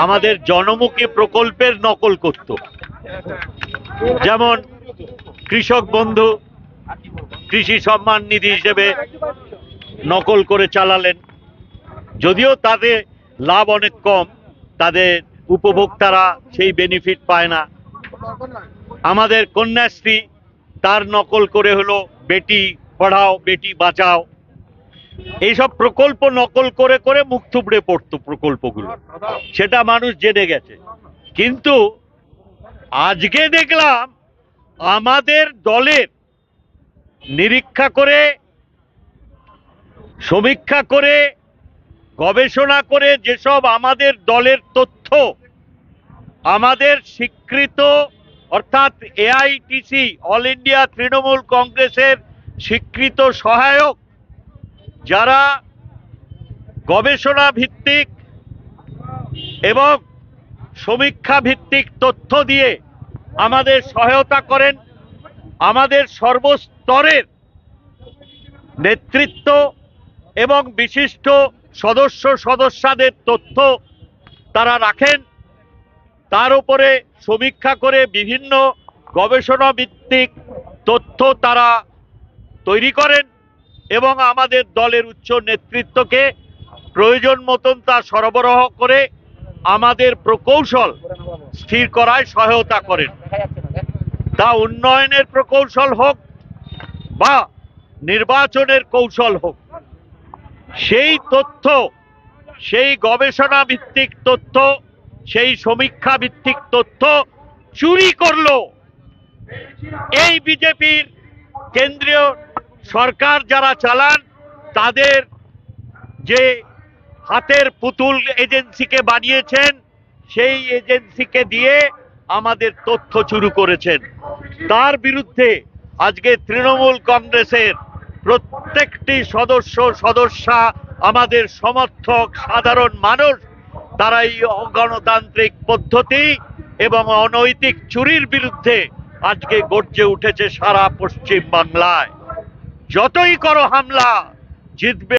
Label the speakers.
Speaker 1: আমাদের জনমুখী প্রকল্পের নকল করত। যেমন কৃষক বন্ধু, কৃষি সম্মান নিধি হিসেবে নকল করে চালালেন, যদিও তাদের লাভ অনেক কম, তাদের উপভোক্তারা সেই বেনিফিট পায় না। আমাদের কন্যাশ্রী, তার নকল করে হলো বেটি পড়াও বেটি বাঁচাও। এইসব প্রকল্প নকল করে করে মুখ থুবড়ে পড়তো প্রকল্পগুলো, সেটা মানুষ জেনে গেছে। কিন্তু আজকে দেখলাম আমাদের দলের নিরীক্ষা করে, সমীক্ষা করে, গবেষণা করে যেসব আমাদের দলের তথ্য, আমাদের স্বীকৃত অর্থাৎ এআইটিসি, অল ইন্ডিয়া তৃণমূল কংগ্রেসের স্বীকৃত সহায়ক, যারা গবেষণা ভিত্তিক এবং সমীক্ষা ভিত্তিক তথ্য দিয়ে আমাদের সহায়তা করেন, আমাদের সর্বস্তরের নেতৃত্ব এবং বিশিষ্ট সদস্যদের তথ্য তারা রাখেন, তার উপরে সমীক্ষা করে বিভিন্ন গবেষণা ভিত্তিক তথ্য তারা তৈরি করেন এবং আমাদের দলের উচ্চ নেতৃত্বকে প্রয়োজন মতন তা সরবরাহ করে আমাদের প্রকৌশল স্থির করায় সহায়তা করেন। তা উন্নয়নের প্রকৌশল হোক বা নির্বাচনের কৌশল হোক, সেই তথ্য, সেই গবেষণা ভিত্তিক তথ্য, সেই সমীক্ষা ভিত্তিক তথ্য চুরি করলো এই বিজেপির কেন্দ্রীয় সরকার যারা চালান, তাদের যে হাতের পুতুল এজেন্সিকে বানিয়েছেন, সেই এজেন্সিকে দিয়ে আমাদের তথ্য চুরি করেছেন। তার বিরুদ্ধে আজকে তৃণমূল কংগ্রেসের প্রত্যেকটি সদস্যা, আমাদের সমর্থক, সাধারণ মানুষ, তারা এই অগণতান্ত্রিক পদ্ধতি এবং অনৈতিক চুরির বিরুদ্ধে আজকে গর্জে উঠেছে সারা পশ্চিম বাংলায়। যতই করো হামলা, জিতবে।